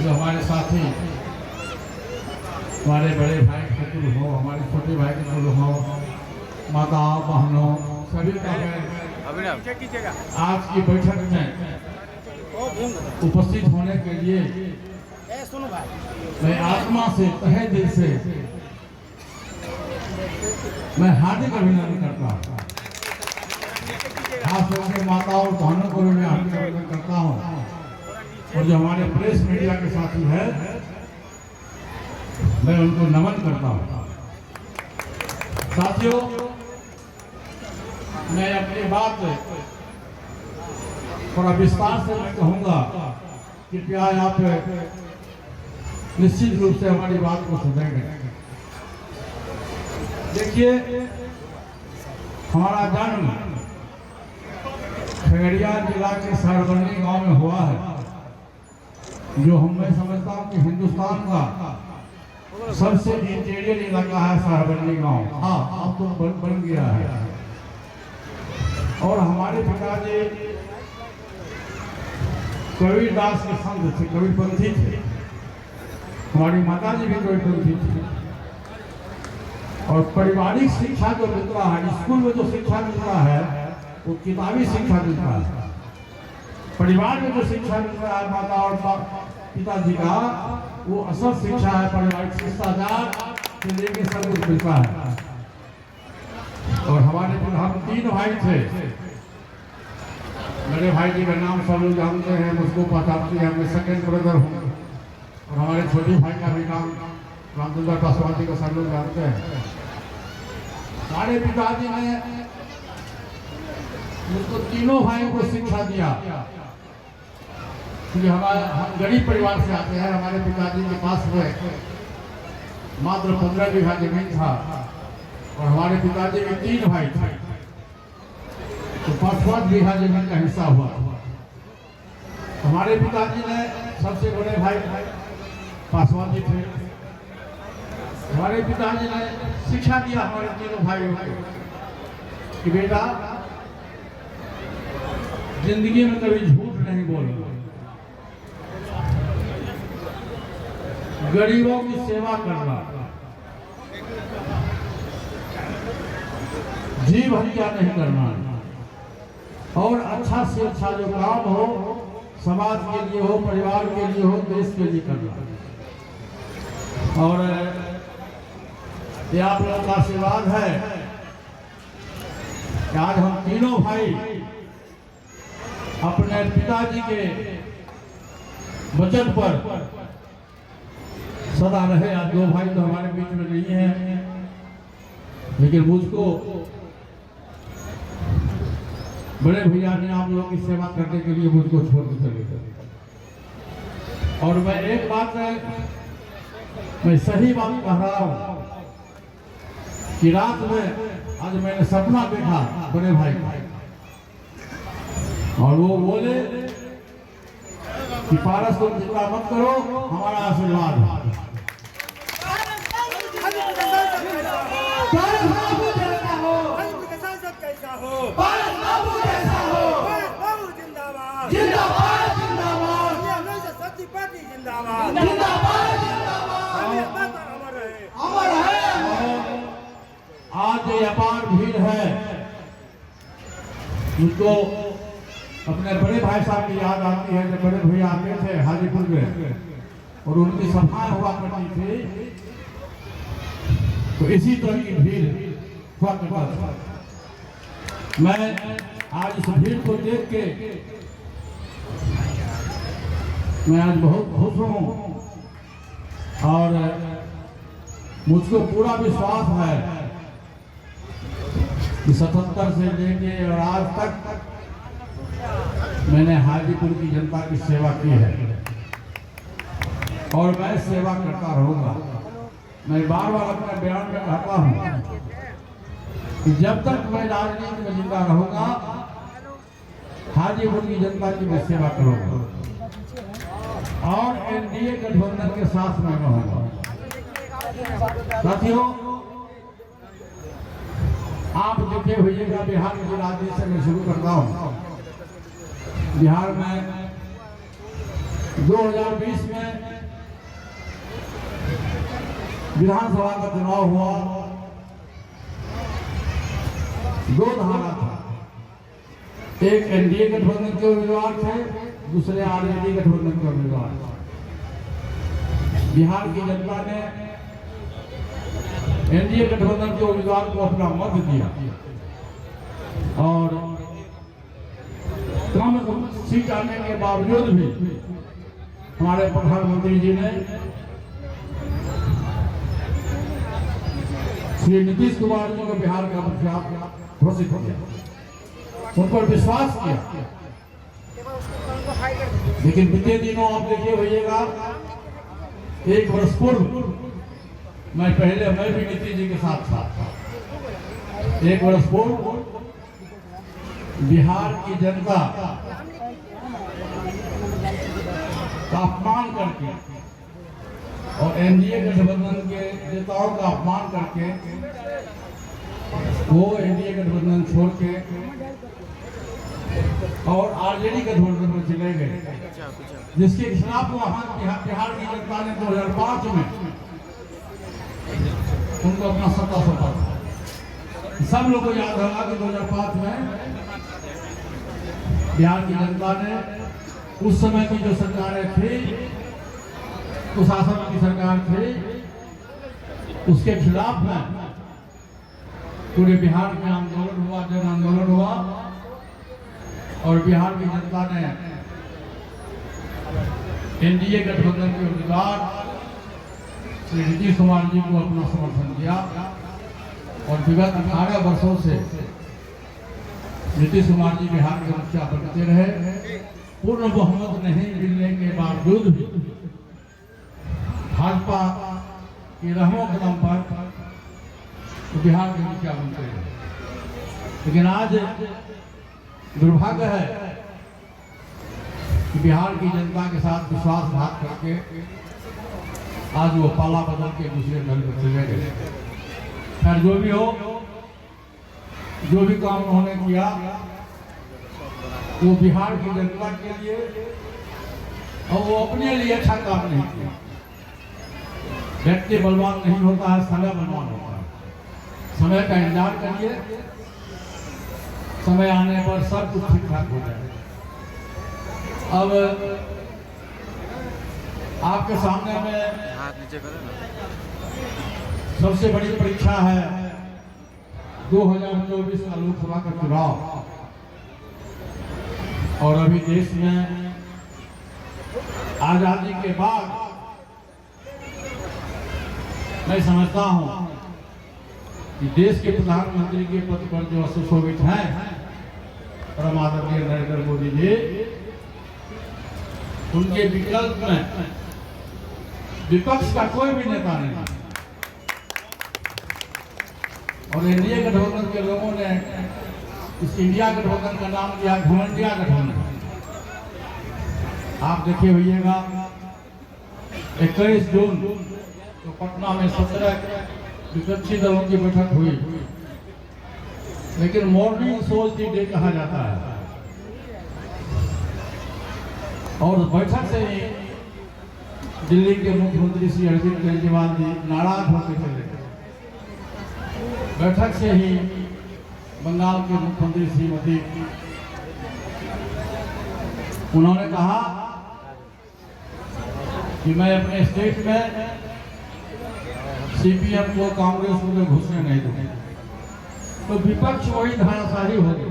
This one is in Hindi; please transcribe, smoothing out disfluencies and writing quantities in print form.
जो हमारे साथी, हमारे बड़े भाई के कुल हो, हमारे छोटे भाई के कुल हो, माताओं बहनों सभी का मैं आज की बैठक में उपस्थित होने के लिए मैं आत्मा से तहे दिल से मैं हार्दिक अभिनंदन करता हूँ। खास तौर से माताओं और बहनों को भी मैं हार्दिक अभिनंदन करता हूँ, और जो हमारे प्रेस मीडिया के साथी है मैं उनको नमन करता हूँ। साथियों, मैं अपनी बात थोड़ा विस्तार से मैं कहूँगा, कृपया आप निश्चित रूप से हमारी बात को सुनेंगे। देखिए, हमारा जन्म खगड़िया जिला के सारबनी गांव में हुआ है, जो मैं समझता हूँ कि हिंदुस्तान का सबसे इंटीरियर इलाका है सारबनी गांव। हाँ, अब तो बन गया है। और हमारे पिताजी कबीरदास के संत थे, कबीरपंथी थे। हमारी माताजी भी कबीरपंथी थी। और पारिवारिक शिक्षा जो मिलता है, स्कूल में जो शिक्षा मिलता है वो किताबी शिक्षा मिलता है। परिवार में जो शिक्षा मिलता है माता और पिताजी का, वो असल शिक्षा है पारिवारिक शिष्टाचार से लेके सब कुछ मिलता है। और हमारे हम 3 भाई थे। मेरे भाई जी का नाम सब लोग जानते हैं, मुझको पहचानते हैं, मैं सेकेंड ब्रदर हूँ। और हमारे छोटे भाई का भी नाम रामचंद्र पासवान जी का सब लोग जानते हैं। हमारे पिताजी ने मुझको तीनों भाइयों को शिक्षा दिया, क्योंकि हम गरीब परिवार से आते हैं। हमारे पिताजी के पास में मात्र 15 बीघा जमीन था, और हमारे पिताजी के 3 भाई थे, तो 5-5 बीघा जमीन का हिस्सा हुआ। हमारे पिताजी ने सबसे बड़े भाई पासवान जी थे। हमारे पिताजी ने शिक्षा दिया हमारे तीनों भाइयों को कि बेटा, जिंदगी में कभी झूठ नहीं बोलना, गरीबों की सेवा करना, जीव हत्या नहीं करना, और अच्छा से अच्छा जो काम हो समाज के लिए हो, परिवार के लिए हो, देश के लिए करना। और ये आप लोगों का आशीर्वाद है कि आज हम तीनों भाई अपने पिताजी के वचन पर सदा रहे। आज 2 भाई तो हमारे बीच में नहीं हैं, लेकिन मुझको बड़े भैया ने आप लोगों की सेवा करने के लिए मुझको छोड़ के चले गए। और मैं एक बात है, मैं सही बात कह रहा हूं कि रात में आज मैंने सपना देखा बड़े भाई का, और वो बोले कि पारस तुम चिंता मत करो, हमारा आशीर्वाद है। आज ये अपार भीड़ है, मुझको अपने बड़े भाई साहब की याद आती है। जब बड़े भैया आते थे हाजीपुर में और उनकी सभाएं हुआ करती थी, तो इसी तरह की भीड़ हुआ करता था। मैं आज इस भीड़ को देख के मैं आज बहुत खुश हूँ, और मुझको पूरा विश्वास है कि 77 से लेके और आज तक मैंने हाजीपुर की जनता की सेवा की है, और मैं सेवा करता रहूंगा। मैं बार बार अपने बयान में कहता हूँ कि जब तक मैं राजनीति में जिंदा रहूंगा, हाजीपुर की जनता की मैं सेवा करूंगा, और एनडीए गठबंधन के साथ में रहूंगा। साथियों, आप देखे होइएगा बिहार के राजनीति से मैं शुरू करता हूँ। बिहार में 2020 में विधानसभा का चुनाव हुआ, दो धारा था, एक एनडीए गठबंधन के उम्मीदवार थे, दूसरे आरजेडी गठबंधन के उम्मीदवार थे। बिहार की जनता ने एनडीए गठबंधन के उम्मीदवार को अपना मत दिया और कम सीट आने के बावजूद भी हमारे प्रधानमंत्री जी ने श्री नीतीश कुमार जी को बिहार का मुख्यमंत्री घोषित किया, उन पर विश्वास किया। लेकिन बीते दिनों आप देखिए भैया, एक वर्ष पूर्व मैं भी नीतीश जी के साथ था। एक वर्ष पूर्व बिहार की जनता का अपमान करके और एनडीए गठबंधन के नेताओं का अपमान करके वो एनडीए गठबंधन छोड़ के और आरजेडी गठबंधन में चले गए, जिसके खिलाफ वहां बिहार की जनता ने 2005 में उनको अपना सत्ता सौंपा था। सब लोगों को याद होगा कि 2005 में बिहार की जनता ने उस समय की जो सरकारें थी, कुशासन की सरकार थी, उसके खिलाफ में पूरे बिहार में आंदोलन हुआ, जन आंदोलन हुआ और बिहार की जनता ने एनडीए गठबंधन के उम्मीदवार श्री नीतीश कुमार जी को अपना समर्थन दिया और विगत 18 वर्षों से नीतीश कुमार जी बिहार के मुखिया बनते रहे। पूर्ण बहुमत नहीं मिलने के बावजूद भी भाजपा की रहमो कदम पर बिहार के मुखिया बनते रहे। लेकिन आज दुर्भाग्य है कि बिहार की जनता के साथ विश्वासघात करके आज वो पाला बदल के दूसरे दल में चले गए। खैर जो भी हो, जो भी काम उन्होंने किया वो बिहार की जनता के लिए और वो अपने लिए अच्छा काम नहीं किया। व्यक्ति बलवान नहीं होता है, समय बलवान होता है। समय का इंतजार करिए, समय आने पर सब कुछ ठीक ठाक हो जाएगा। अब आपके सामने में सबसे बड़ी परीक्षा है 2024 का लोकसभा का चुनाव। और अभी देश में आजादी के बाद मैं समझता हूं कि देश के प्रधानमंत्री के पद पर जो सुशोभित हैं परम आदरणीय नरेंद्र मोदी जी, उनके विकल्प में विपक्ष का कोई भी नेता नहीं। और एनडीए गठबंधन के लोगों ने इस इंडिया गठबंधन का नाम दिया घमंडिया गठबंधन। आप देखिए भैया, 21 जून तो पटना में 17 विपक्षी दलों की बैठक हुई, लेकिन मॉर्निंग सोच डे कहा जाता है। और बैठक से ही दिल्ली के मुख्यमंत्री श्री अरविंद केजरीवाल जी नाराज होकर चले गए। बैठक से ही बंगाल के मुख्यमंत्री श्रीमती उन्होंने कहा कि मैं अपने स्टेट में सीपीएम को, कांग्रेस को घुसने नहीं दूंगा। तो विपक्ष वही धाराशाही हो गया।